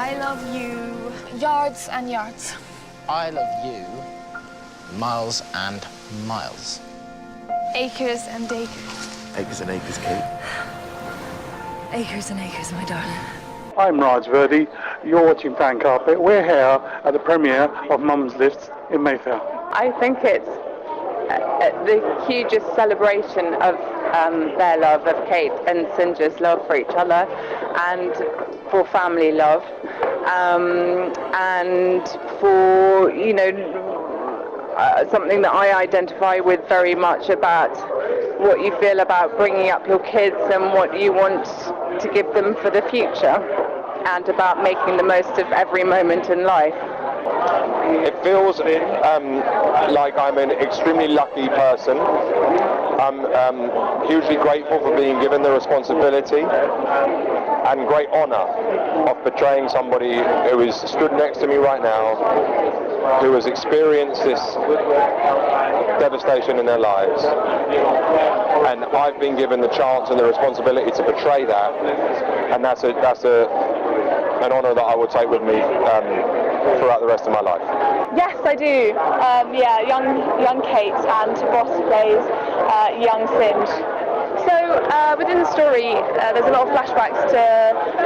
I love you. Yards and yards. I love you. Miles and miles. Acres and acres. Acres and acres, Kate. Acres and acres, my darling. I'm Virdi. You're watching Fan Carpet. We're here at the premiere of Mum's List in Mayfair. I think it's the hugest celebration of their love, of Kate and Singe's love for each other and for family love, and for, you know, something that I identify with very much about what you feel about bringing up your kids and what you want to give them for the future, and about making the most of every moment in life. It feels like I'm an extremely lucky person. I'm hugely grateful for being given the responsibility and great honour of portraying somebody who is stood next to me right now, who has experienced this devastation in their lives. And I've been given the chance and the responsibility to portray that, and that's an honour that I will take with me throughout the rest of my life. Yes, I do. Young Kate, and Ross plays young Singe. So within the story, there's a lot of flashbacks to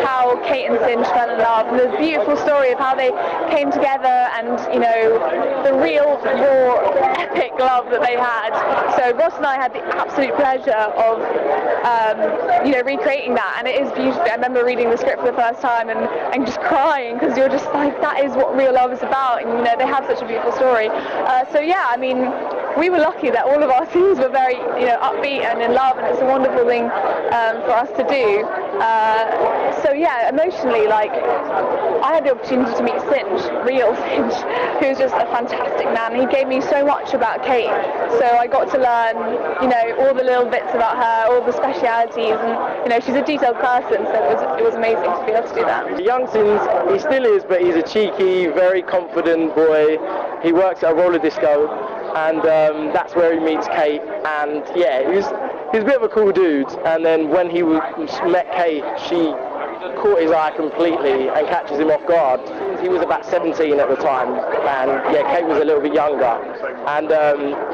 how Kate and Singe fell in love, and the beautiful story of how they came together, and, you know, the real, raw, epic love that they had. So Ross and I had the absolute pleasure of, you know, recreating that, and it is beautiful. I remember reading the script for the first time and just crying, because you're just like, that is what real love is about, and, you know, they have such a beautiful story. So yeah, I mean, we were lucky that all of our scenes were very, you know, upbeat and in love, and it's a wonderful thing for us to do. So yeah, emotionally, like, I had the opportunity to meet Singe, real Singe, who's just a fantastic man. He gave me so much about Kate, so I got to learn, you know, all the little bits about her, all the specialities, and, you know, she's a detailed person, so it was amazing to be able to do that. Young Singe, he still is, but he's a cheeky, very confident boy. He works at a roller disco, and that's where he meets Kate, and yeah, he's a bit of a cool dude. And then when he met Kate, she caught his eye completely and catches him off guard. He was about 17 at the time, and yeah, Kate was a little bit younger, and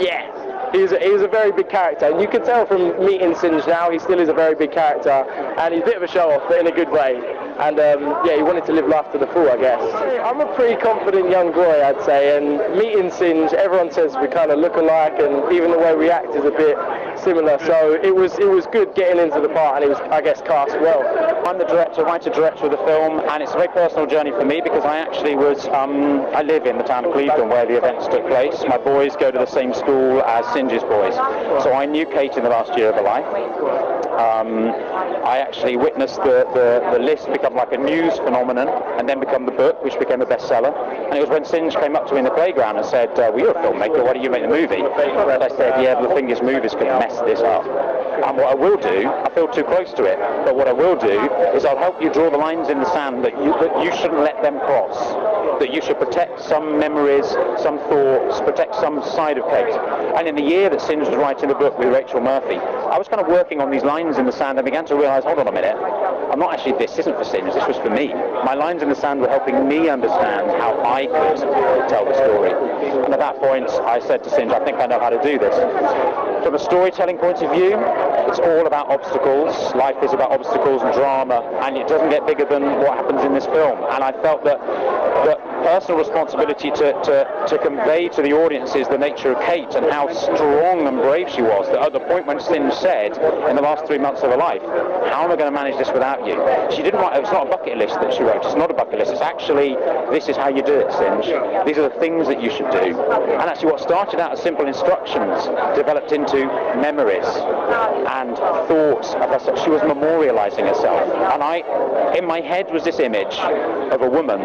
yeah, he was a very big character, and you can tell from meeting Singe now, he still is a very big character, and he's a bit of a show-off, but in a good way. And yeah, he wanted to live life to the full, I guess. I'm a pretty confident young boy, I'd say, and meeting Singe, everyone says we kind of look alike, and even the way we act is a bit similar, so it was good getting into the part, and it was, I guess, cast well. I'm the writer-director of the film, and it's a very personal journey for me, because I actually was, I live in the town of Clevedon where the events took place. My boys go to the same school as Singe's boys, so I knew Kate in the last year of her life. I actually witnessed the list become like a news phenomenon, and then become the book, which became a bestseller. And it was when Singe came up to me in the playground and said, well, you're a filmmaker, why don't you make the movie? And I said, yeah, but the thing is, movies could mess this up. And what I will do, I feel too close to it, but what I will do is I'll help you draw the lines in the sand that you shouldn't let them cross, that you should protect some memories, some thoughts, protect some side of Kate. And in the year that Singe was writing the book with Rachel Murphy, I was kind of working on these lines in the sand and began to realise, hold on a minute, I'm not actually, this isn't for Singe, this was for me. My lines in the sand were helping me understand how I could tell the story. And at that point, I said to Singe, I think I know how to do this. From a storytelling point of view, it's all about obstacles. Life is about obstacles and drama, and it doesn't get bigger than what happens in this film. And I felt that personal responsibility to convey to the audiences the nature of Kate and how strong and brave she was, that at the point when Singe said in the last 3 months of her life, how am I going to manage this without you? She didn't write, it's not a bucket list that she wrote, it's not a bucket list, it's actually, this is how you do it, Singe. These are the things that you should do. And actually what started out as simple instructions developed into memories and thoughts of herself. She was memorializing herself. And in my head was this image of a woman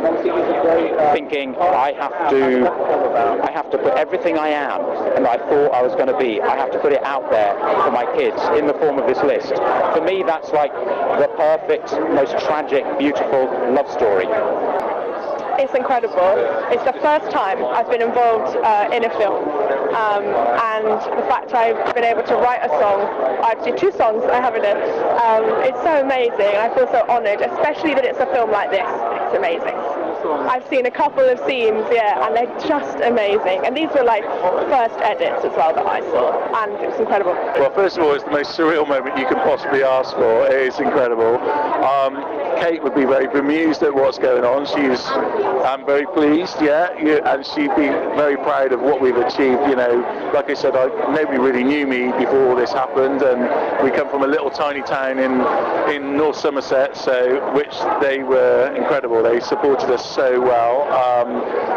thinking, I have to put everything I am and I thought I was going to be, I have to put it out there for my kids in the form of this list. For me, that's like the perfect, most tragic, beautiful love story. It's incredible. It's the first time I've been involved in a film, and the fact I've been able to write a song, actually 2 songs I have in it, it's so amazing. I feel so honoured, especially that it's a film like this. it's amazing. I've seen a couple of scenes, and they're just amazing. And these were like first edits as well that I saw, and it was incredible. Well, first of all, it's the most surreal moment you can possibly ask for. It is incredible. Kate would be very bemused at what's going on. She's very pleased, and she'd be very proud of what we've achieved. You know, like I said, nobody really knew me before all this happened, and we come from a little tiny town in North Somerset, which they were incredible. They supported us so well.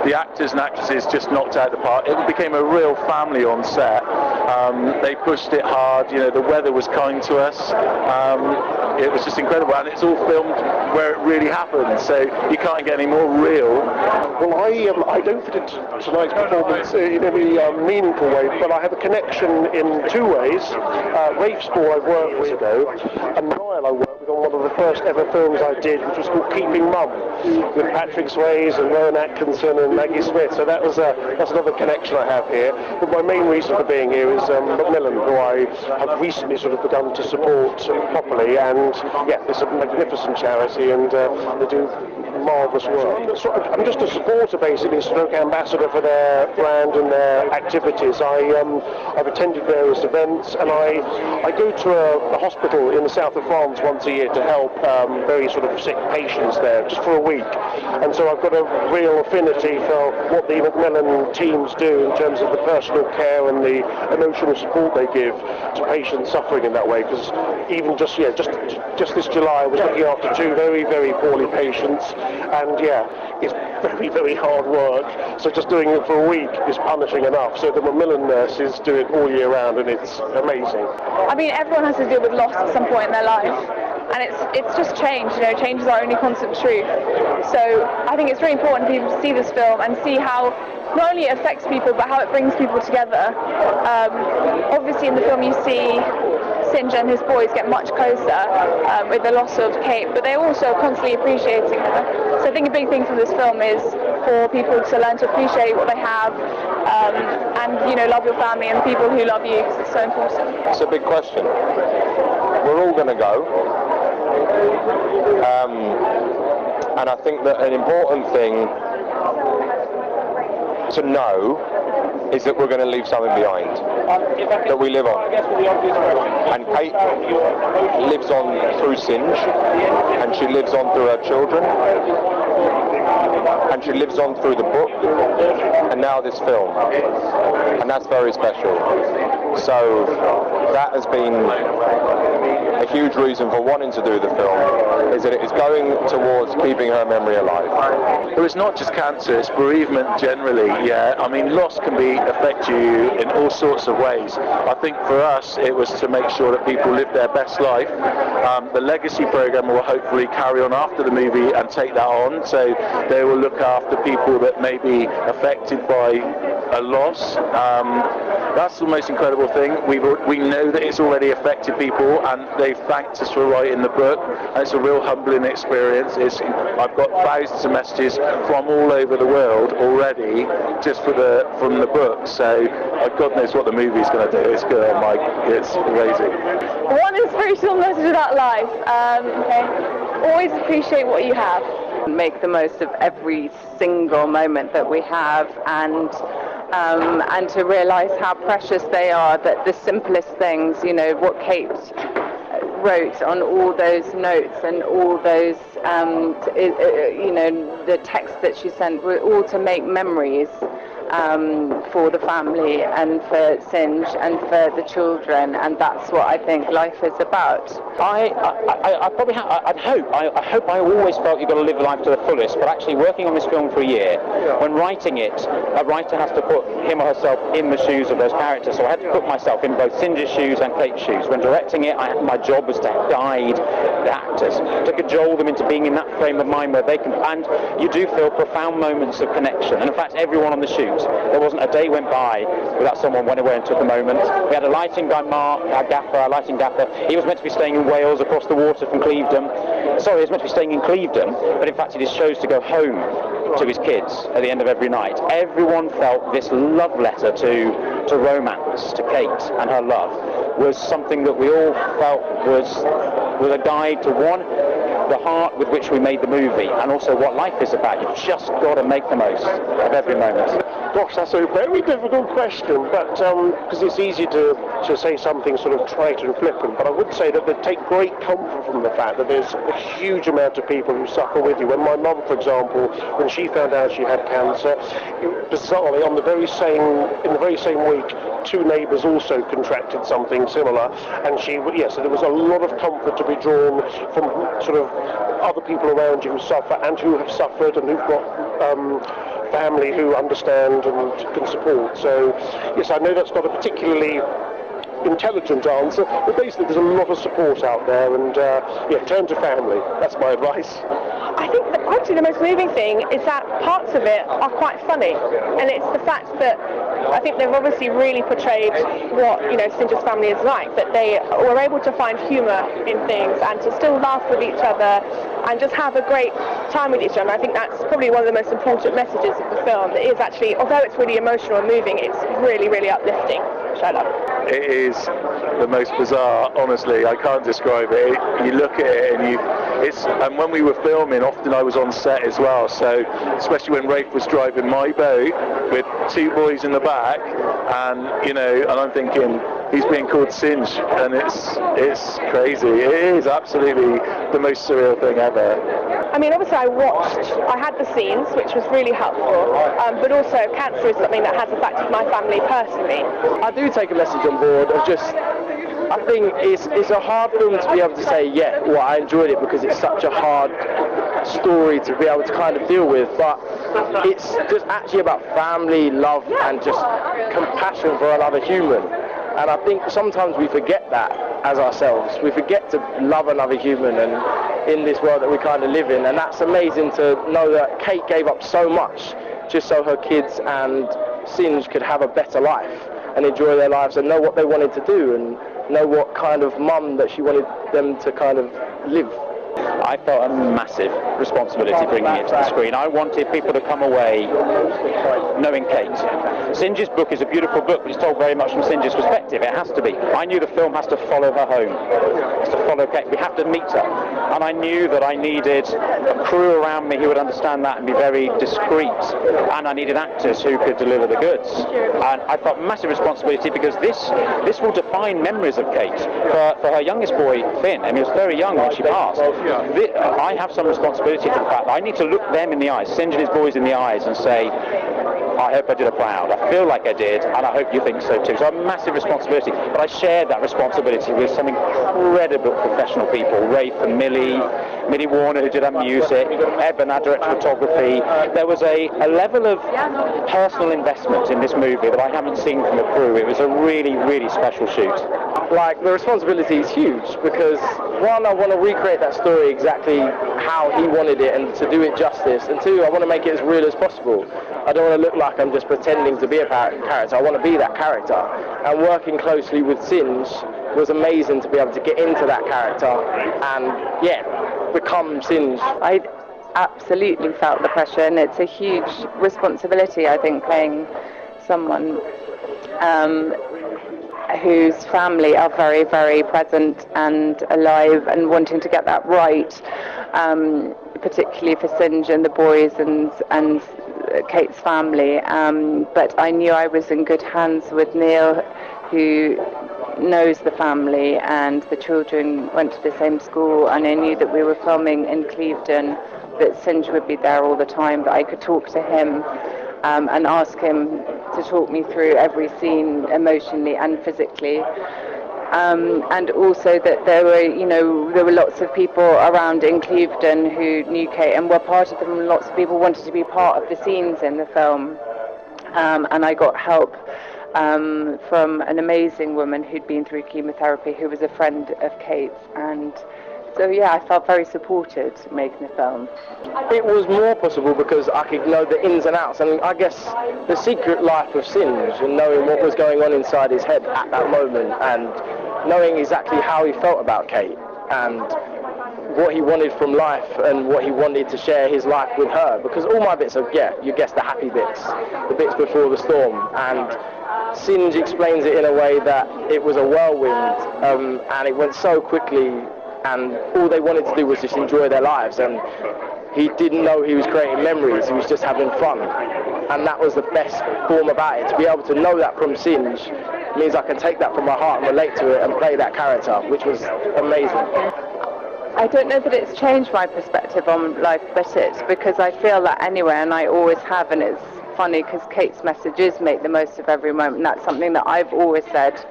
The actors and actresses just knocked out the park. It became a real family on set. They pushed it hard. You know, the weather was kind to us. It was just incredible, and it's all filmed where it really happened, so you can't get any more real. Well, I don't fit into tonight's performance in any meaningful way, but I have a connection in two ways. Rafe Spall I've worked with ago, and Niall I worked with on one of the first ever films I did, which was called Keeping Mum, with Patrick Swayze and Rowan Atkinson and Maggie Smith. So that's another connection I have here. But my main reason for being here is Macmillan, who I have recently sort of begun to support properly, and it's a magnificent charity, and they do marvellous work. So I'm just a supporter, basically, stroke ambassador for their brand and their activities. I've attended various events, and I go to a hospital in the south of France once a year to help very sort of sick patients there, just for a week. And so I've got a real affinity for what the Macmillan teams do in terms of the personal care and the emotional support they give to patients suffering in that way. Because even just this July, I was looking after two very, very poorly patients, and it's very, very hard work. So just doing it for a week is punishing enough. So the Macmillan nurses do it all year round, and it's amazing. I mean, everyone has to deal with loss at some point in their life, and it's just change. You know, change is our only constant truth. So I think it's really important for people to see this film and see how not only it affects people, but how it brings people together. Obviously, in the film, you see Singe and his boys get much closer with the loss of Kate, but they're also constantly appreciating her. So I think a big thing from this film is for people to learn to appreciate what they have, and, you know, love your family and the people who love you, because it's so important. It's a big question. We're all going to go. And I think that an important thing to know is that we're going to leave something behind that we live on. And Kate lives on through Singe, and she lives on through her children, and she lives on through the book, and now this film. And that's very special. So that has been a huge reason for wanting to do the film, is that it is going towards keeping her memory alive. Well, it's not just cancer, it's bereavement generally, I mean, loss can affect you in all sorts of ways. I think for us, it was to make sure that people live their best life. The legacy program will hopefully carry on after the movie and take that on, so they will look after people that may be affected by a loss. That's the most incredible thing. We know that it's already affected people, and they've thanked us for writing the book, and it's a real humbling experience. I've got thousands of messages from all over the world already just from the book, so God knows what the movie's going to do. It's good. It's amazing. One inspirational message about life. Always appreciate what you have. Make the most of every single moment that we have, and to realise how precious they are, that the simplest things, you know, what Kate wrote on all those notes and all those, the text that she sent, were all to make memories for the family and for Singe and for the children, and that's what I think life is about. I probably I hope I always felt you've got to live life to the fullest, but actually working on this film for a year, when writing it, a writer has to put him or herself in the shoes of those characters, so I had to put myself in both Singe's shoes and Kate's shoes. When directing it, my job was to guide the actors, to cajole them into being in that frame of mind where they can, and you do feel profound moments of connection, and in fact everyone on the shoot, there wasn't a day went by without someone went away and took a moment. We had a lighting guy, Mark, our lighting gaffer. He was meant to be staying in Wales across the water from Clevedon. Sorry, he was meant to be staying in Clevedon, but in fact he just chose to go home to his kids at the end of every night. Everyone felt this love letter to romance, to Kate and her love, was something that we all felt was a guide to one, the heart with which we made the movie, and also what life is about. You've just got to make the most of every moment. Gosh, that's a very difficult question, but because it's easy to say something sort of trite and flippant, but I would say that they take great comfort from the fact that there's a huge amount of people who suffer with you. When my mum, for example, when she found out she had cancer, bizarrely, in the very same week, 2 neighbours also contracted something similar, and so there was a lot of comfort to be drawn from sort of other people around you who suffer and who have suffered and who've got family who understand and can support. So yes, I know that's not a particularly intelligent answer, but basically there's a lot of support out there, and turn to family. That's my advice. I think that actually the most moving thing is that parts of it are quite funny, and it's the fact that I think they've obviously really portrayed what Singe's family is like, that they were able to find humour in things and to still laugh with each other and just have a great time with each other. I think that's probably one of the most important messages of the film. It is actually, although it's really emotional and moving, it's really, really uplifting, which I love. It is the most bizarre, honestly, I can't describe it. You look at it and when we were filming, often I was on set as well, so especially when Rafe was driving my boat with 2 boys in the back, and I'm thinking, he's being called Singe, and it's crazy. It is absolutely the most surreal thing ever. I mean, obviously I had the scenes, which was really helpful, but also cancer is something that has affected my family personally. I do take a message on board of I think it's a hard film to be able to say, I enjoyed it, because it's such a hard story to be able to kind of deal with, but it's just actually about family, love, and just compassion for another human. And I think sometimes we forget that as ourselves. We forget to love another human and in this world that we kind of live in. And that's amazing to know that Kate gave up so much just so her kids and Singe could have a better life and enjoy their lives and know what they wanted to do and know what kind of mum that she wanted them to kind of live. I felt a massive responsibility bringing it to the screen. I wanted people to come away knowing Kate. Singe's book is a beautiful book, but it's told very much from Singe's perspective. It has to be. I knew the film has to follow her home. It has to follow Kate. We have to meet her. And I knew that I needed a crew around me who would understand that and be very discreet. And I needed actors who could deliver the goods. And I felt massive responsibility because this will define memories of Kate. For her youngest boy, Finn, he was very young when she passed. I have some responsibility for the fact that I need to look them in the eyes, Singe and his boys in the eyes, and say, I hope I did her proud. I feel like I did, and I hope you think so too. So a massive responsibility, but I shared that responsibility with some incredible professional people, Rafe and Millie Warner, who did our music, Eben, our director of photography. There was a level of personal investment in this movie that I haven't seen from the crew. It was a really, really special shoot. Like, the responsibility is huge because, one, I want to recreate that story exactly how he wanted it and to do it justice, and 2, I want to make it as real as possible. I don't want to look like I'm just pretending to be a character. I want to be that character, and working closely with Singe was amazing to be able to get into that character and become Singe. I absolutely felt the pressure, and it's a huge responsibility, I think, playing someone whose family are very, very present and alive and wanting to get that right, particularly for Singe and the boys and Kate's family. But I knew I was in good hands with Niall, who knows the family, and the children went to the same school, and I knew that we were filming in Clevedon, that Singe would be there all the time, that I could talk to him and ask him to talk me through every scene emotionally and physically. And also that there were lots of people around in Clevedon who knew Kate and were part of them, and lots of people wanted to be part of the scenes in the film. And I got help from an amazing woman who'd been through chemotherapy, who was a friend of Kate's, and so I felt very supported making the film. It was more possible because I could know the ins and outs, and I guess the secret life of Singe and knowing what was going on inside his head at that moment, and knowing exactly how he felt about Kate and what he wanted from life and what he wanted to share his life with her, because all my bits are, you guessed, the happy bits, the bits before the storm, and Singe explains it in a way that it was a whirlwind, and it went so quickly and all they wanted to do was just enjoy their lives, and he didn't know he was creating memories, he was just having fun. And that was the best form about it. To be able to know that from Singe means I can take that from my heart and relate to it and play that character, which was amazing. I don't know that it's changed my perspective on life, but it's because I feel that anyway, and I always have, and it's funny because Kate's message is make the most of every moment. That's something that I've always said.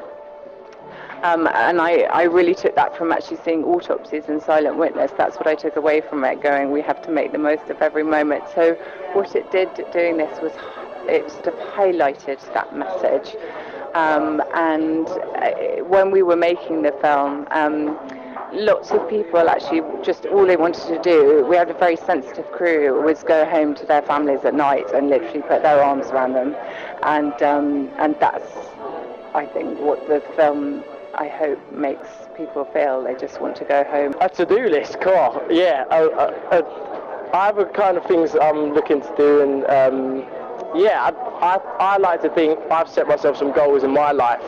And I really took that from actually seeing Autopsies and Silent Witness. That's what I took away from it, going, we have to make the most of every moment. So what it did doing this was it sort of highlighted that message. And when we were making the film, lots of people actually just all they wanted to do, we had a very sensitive crew, was go home to their families at night and literally put their arms around them. And that's, I think, what the film, I hope, makes people feel. They just want to go home. A to-do list, cool. Yeah, I have a kind of things I'm looking to do, and yeah, I like to think I've set myself some goals in my life.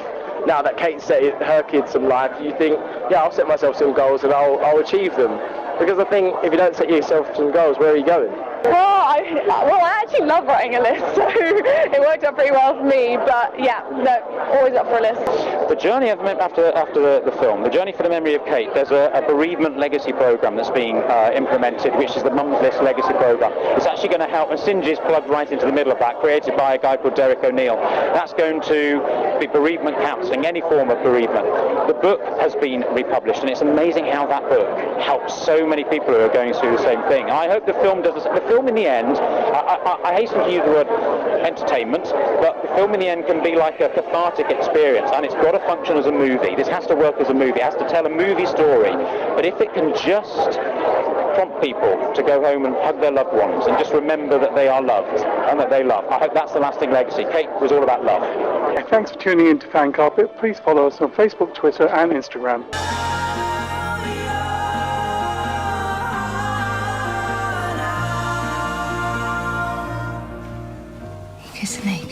Now that Kate set her kids some life, you think, yeah, I'll set myself some goals and I'll achieve them. Because I think if you don't set yourself some goals, where are you going? Well, I actually love writing a list, so it worked out pretty well for me. But yeah, no, always up for a list. The journey after the film, the journey for the memory of Kate, there's a bereavement legacy program that's being implemented, which is the Mum's List legacy program. It's actually going to help, and Singe is plugged right into the middle of that, created by a guy called Derek O'Neill. That's going to be bereavement counselling, any form of bereavement. The book has been republished, and it's amazing how that book helps so many people who are going through the same thing. I hope the film does. The film in the end, I hasten to use the word entertainment, but the film in the end can be like a cathartic experience, and it's got to function as a movie. This has to work as a movie. It has to tell a movie story. But if it can just prompt people to go home and hug their loved ones and just remember that they are loved and that they love, I hope that's the lasting legacy. Kate was all about love. Yeah, thanks for tuning in to Fan Carpet. Please follow us on Facebook, Twitter and Instagram. Acres and acres.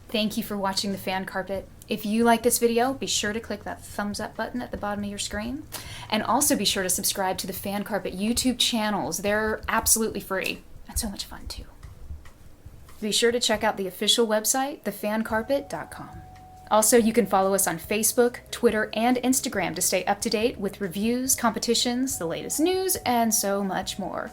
Thank you for watching The Fan Carpet. If you like this video, be sure to click that thumbs up button at the bottom of your screen. And also be sure to subscribe to the Fan Carpet YouTube channels. They're absolutely free and so much fun too. Be sure to check out the official website, thefancarpet.com. Also, you can follow us on Facebook, Twitter, and Instagram to stay up to date with reviews, competitions, the latest news, and so much more.